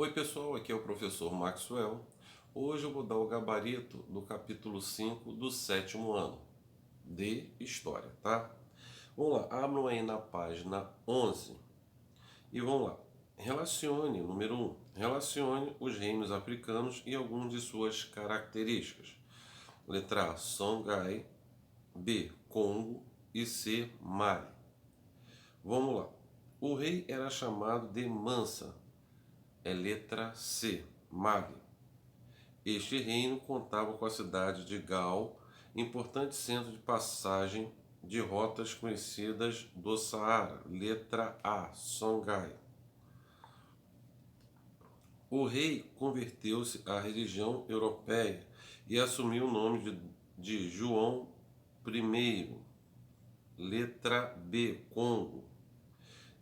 Oi pessoal, aqui é o professor Maxwell. Hoje eu vou dar o gabarito do capítulo 5 do sétimo ano de História, tá? Vamos lá, abram aí na página 11 e vamos lá. Relacione, número 1, relacione os reinos africanos e algumas de suas características. Letra A, Songhai, B, Congo e C, Mali. Vamos lá. O rei era chamado de Mansa, é letra C, Mali. Este reino contava com a cidade de Gal, importante centro de passagem de rotas conhecidas do Saara, letra A, Songhai. O rei converteu-se à religião europeia e assumiu o nome de João I, letra B, Congo.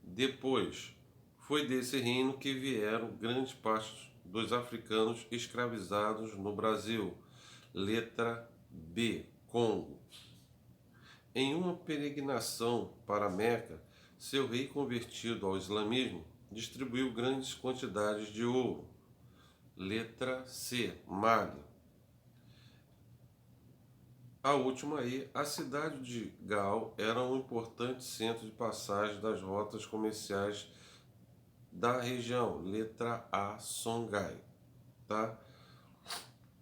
Depois, foi desse reino que vieram grande parte dos africanos escravizados no Brasil, letra B, Congo. Em uma peregrinação para Meca, seu rei convertido ao islamismo distribuiu grandes quantidades de ouro, letra C, Mali. A última aí, a cidade de Gal era um importante centro de passagem das rotas comerciais da região, letra A, Songhai, tá?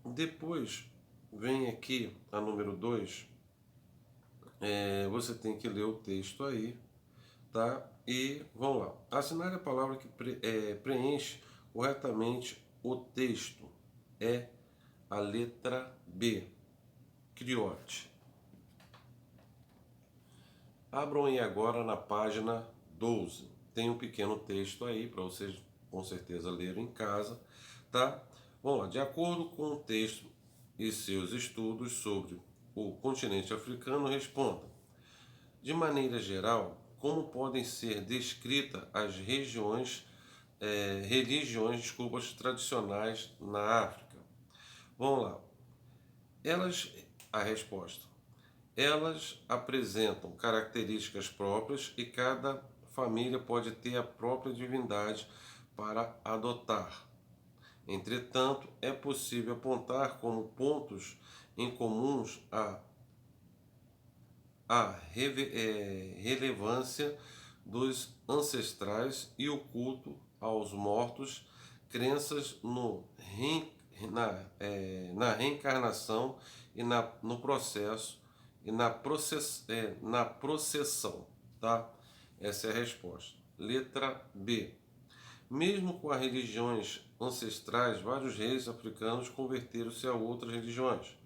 Depois vem aqui a número 2, você tem que ler o texto aí, tá? E vamos lá. Assinale a palavra que preenche corretamente o texto. É a letra B, Criote. Abram aí agora na página 12. Tem um pequeno texto aí para vocês com certeza lerem em casa, tá? Vamos lá. De acordo com o texto e seus estudos sobre o continente africano, responda: de maneira geral, como podem ser descritas as religiões tradicionais na África? Vamos lá. A resposta. Elas apresentam características próprias e cada família pode ter a própria divindade para adotar. Entretanto, é possível apontar como pontos em comuns a relevância dos ancestrais e o culto aos mortos, crenças na reencarnação e no processo e na processão, tá? Essa é a resposta. Letra B. Mesmo com as religiões ancestrais, vários reis africanos converteram-se a outras religiões.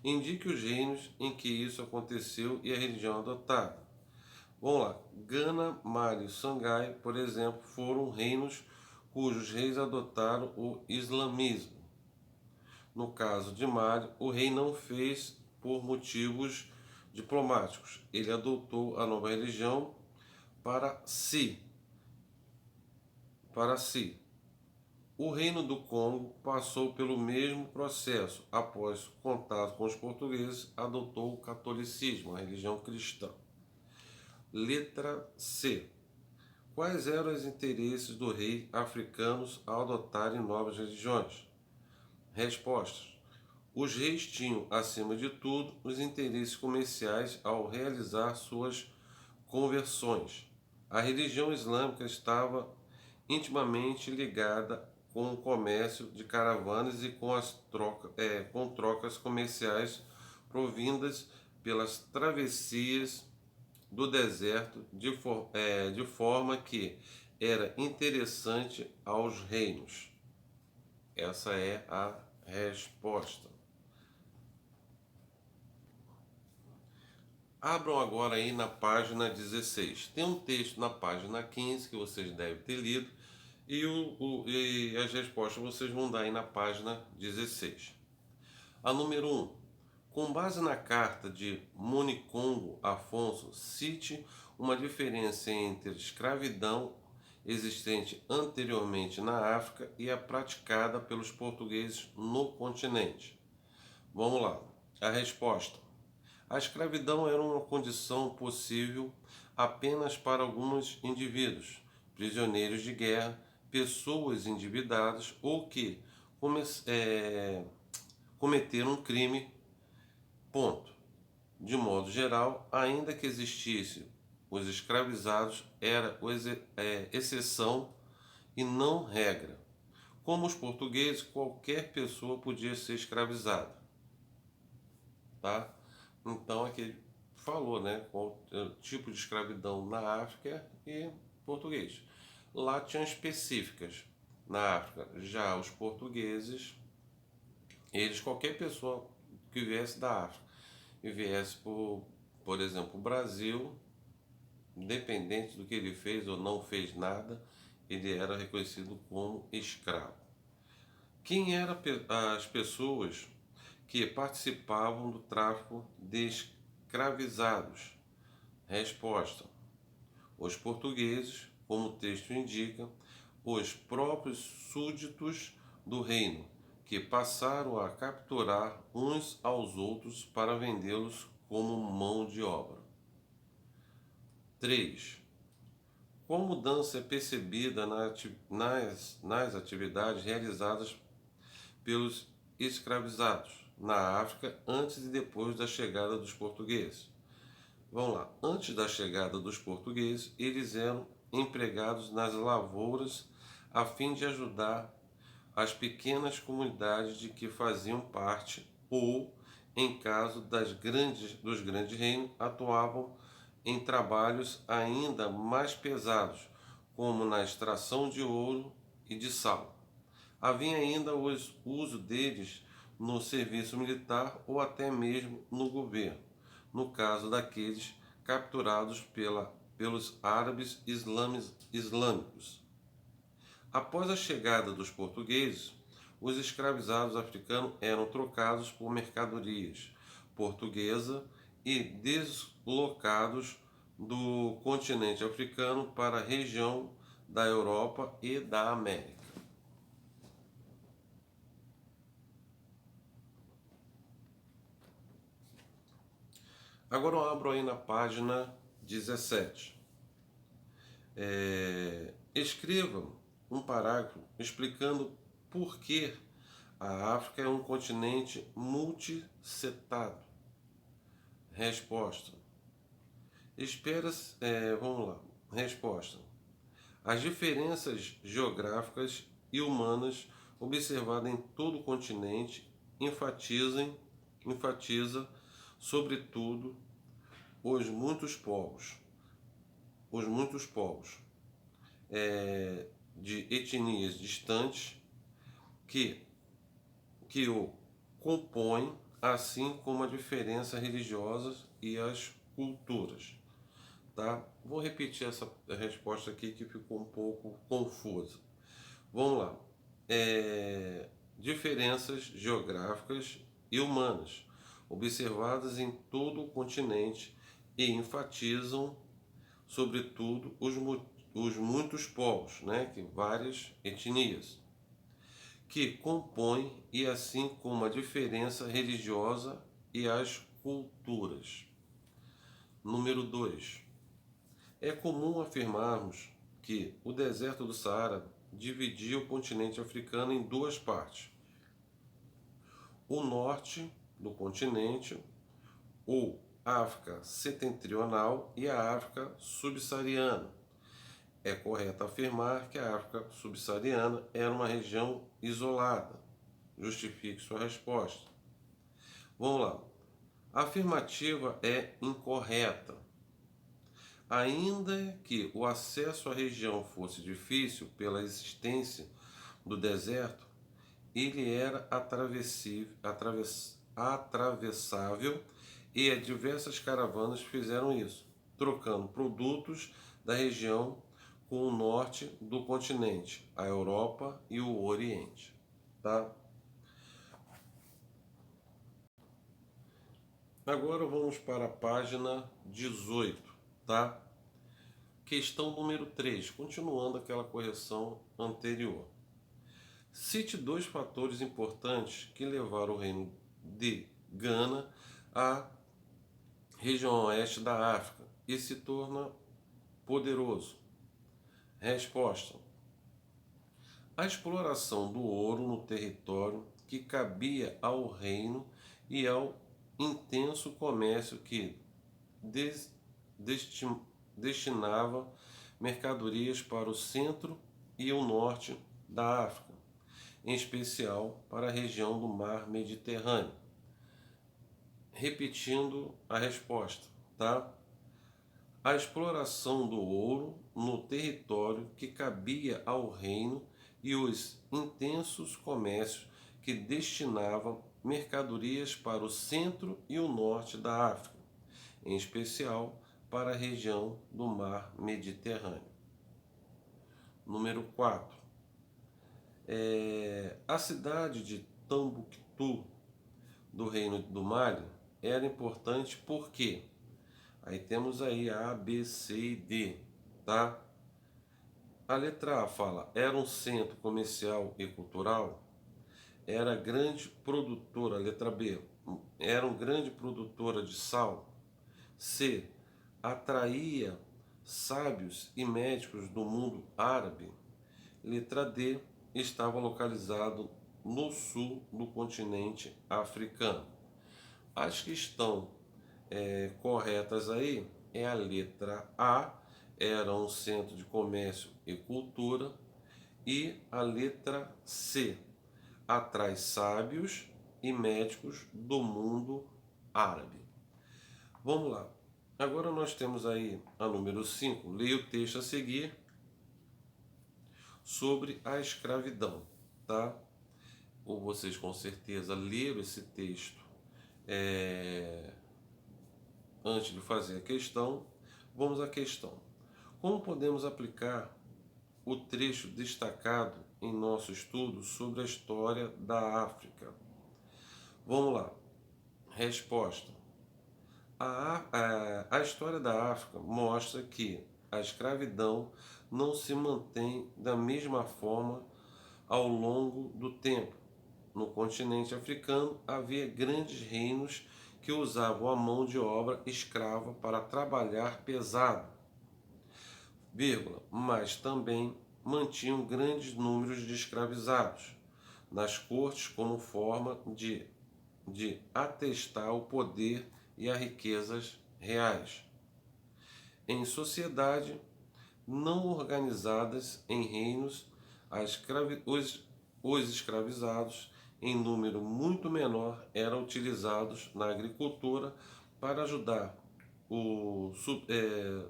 Indique os reinos em que isso aconteceu e a religião adotada. Vamos lá. Gana, Mali e Songhai, por exemplo, foram reinos cujos reis adotaram o islamismo. No caso de Mali, o rei não fez por motivos diplomáticos. Ele adotou a nova religião para si. O reino do Congo passou pelo mesmo processo. Após contato com os portugueses, adotou o catolicismo, a religião cristã. Letra C. Quais eram os interesses do rei africanos ao adotarem novas religiões? Respostas. Os reis tinham, acima de tudo, os interesses comerciais ao realizar suas conversões. A religião islâmica estava intimamente ligada com o comércio de caravanas e com trocas comerciais provindas pelas travessias do deserto, de forma que era interessante aos reinos. Essa é a resposta. Abram agora aí na página 16. Tem um texto na página 15 que vocês devem ter lido e as respostas vocês vão dar aí na página 16. A número 1. Com base na carta de Municongo Afonso, cite uma diferença entre a escravidão existente anteriormente na África e a praticada pelos portugueses no continente. Vamos lá. A resposta. A escravidão era uma condição possível apenas para alguns indivíduos, prisioneiros de guerra, pessoas endividadas ou que cometeram um crime, ponto. De modo geral, ainda que existisse os escravizados, era exceção e não regra. Como os portugueses, qualquer pessoa podia ser escravizada, tá? Então aqui ele falou, né, qual tipo de escravidão na África e português. Lá tinham específicas na África. Já os portugueses, eles, qualquer pessoa que viesse da África e viesse por exemplo, o Brasil, independente do que ele fez ou não fez nada, ele era reconhecido como escravo. Quem eram as pessoas que participavam do tráfico de escravizados? Resposta: os portugueses, como o texto indica, os próprios súditos do reino, que passaram a capturar uns aos outros para vendê-los como mão de obra. 3. Qual mudança é percebida nas atividades realizadas pelos escravizados na África antes e depois da chegada dos portugueses? Vamos lá. Antes da chegada dos portugueses, eles eram empregados nas lavouras a fim de ajudar as pequenas comunidades de que faziam parte ou, em caso dos grandes reinos, atuavam em trabalhos ainda mais pesados, como na extração de ouro e de sal. Havia ainda o uso deles no serviço militar ou até mesmo no governo, no caso daqueles capturados pelos árabes islâmicos. Após a chegada dos portugueses, os escravizados africanos eram trocados por mercadorias portuguesa e deslocados do continente africano para a região da Europa e da América. Agora eu abro aí na página 17. Escreva um parágrafo explicando por que a África é um continente multicetado. Resposta. Vamos lá. Resposta. As diferenças geográficas e humanas observadas em todo o continente enfatiza, sobretudo, os muitos povos de etnias distantes que o compõem, assim como a diferença religiosa e as culturas. Tá? Vou repetir essa resposta aqui que ficou um pouco confusa. Vamos lá. Diferenças geográficas e humanas observadas em todo o continente e enfatizam, sobretudo, os muitos povos, né, que várias etnias, que compõem, e assim como a diferença religiosa e as culturas. Número 2. É comum afirmarmos que o deserto do Saara dividia o continente africano em duas partes. O norte do continente, ou África setentrional, e a África subsaariana. É correto afirmar que a África subsaariana era uma região isolada. Justifique sua resposta. Vamos lá. A afirmativa é incorreta. Ainda que o acesso à região fosse difícil pela existência do deserto, ele era atravessável e diversas caravanas fizeram isso, trocando produtos da região com o norte do continente, a Europa e o Oriente. Tá? Agora vamos para a página 18, tá? Questão número 3, continuando aquela correção anterior. Cite dois fatores importantes que levaram o reino de Gana à região oeste da África e se torna poderoso. Resposta. A exploração do ouro no território que cabia ao reino e ao intenso comércio que des- destinava mercadorias para o centro e o norte da África, em especial para a região do Mar Mediterrâneo. Repetindo a resposta, tá? A exploração do ouro no território que cabia ao reino e os intensos comércios que destinavam mercadorias para o centro e o norte da África, em especial para a região do Mar Mediterrâneo. Número 4. A cidade de Tombuctu, do Reino do Mali, era importante porque aí temos aí a B, C e D, tá? A letra A fala, era um centro comercial e cultural, era grande produtora, letra B, era uma grande produtora de sal. C, atraía sábios e médicos do mundo árabe. Letra D, estava localizado no sul do continente africano. As que estão corretas aí é a letra A, era um centro de comércio e cultura, e a letra C, atrai sábios e médicos do mundo árabe. Vamos lá. Agora nós temos aí a número 5. Leia o texto a seguir sobre a escravidão, tá? Ou vocês com certeza leram esse texto antes de fazer a questão. Vamos à questão. Como podemos aplicar o trecho destacado em nosso estudo sobre a história da África? Vamos lá. Resposta. A história da África mostra que a escravidão não se mantém da mesma forma ao longo do tempo. No continente africano havia grandes reinos que usavam a mão de obra escrava para trabalhar pesado, mas também mantinham grandes números de escravizados nas cortes como forma de atestar o poder e as riquezas reais. Em sociedade não organizadas em reinos, os escravizados, em número muito menor, eram utilizados na agricultura para ajudar o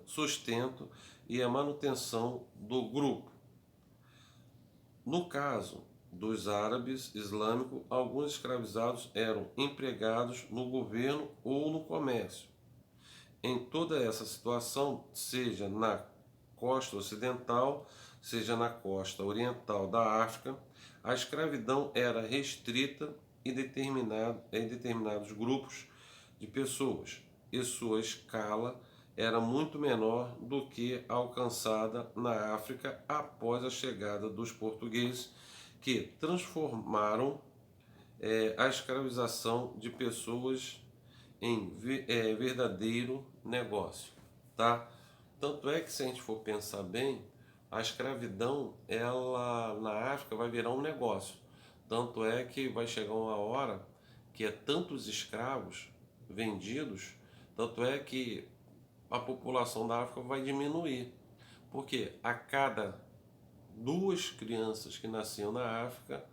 sustento e a manutenção do grupo. No caso dos árabes islâmicos, alguns escravizados eram empregados no governo ou no comércio. Em toda essa situação, seja na costa ocidental, seja na costa oriental da África, a escravidão era restrita em determinados grupos de pessoas, e sua escala era muito menor do que a alcançada na África após a chegada dos portugueses, que transformaram a escravização de pessoas em verdadeiro negócio, tá? Tanto é que, se a gente for pensar bem, a escravidão, ela na África vai virar um negócio. Tanto é que vai chegar uma hora que é tantos escravos vendidos, tanto é que a população da África vai diminuir. Porque a cada duas crianças que nasciam na África,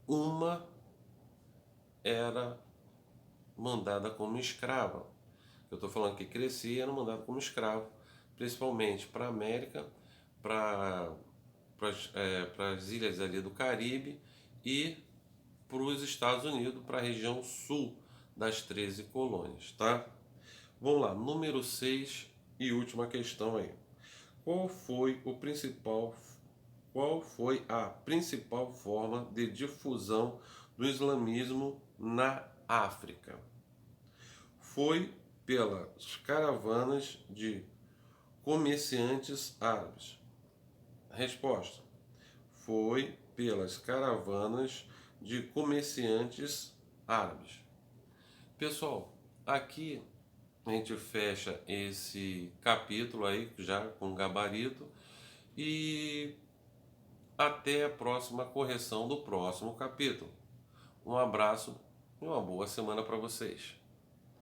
uma era mandada como escrava. Eu estou falando que crescia e era mandado como escravo, principalmente para a América, para as ilhas ali do Caribe e para os Estados Unidos, para a região sul das 13 colônias, tá? Vamos lá, número 6 e última questão aí. Qual foi a principal forma de difusão do islamismo na África? Foi pelas caravanas de comerciantes árabes. Resposta: foi pelas caravanas de comerciantes árabes. Pessoal, aqui a gente fecha esse capítulo aí já com gabarito, e Até a próxima correção do próximo capítulo. Um abraço e uma boa semana para vocês.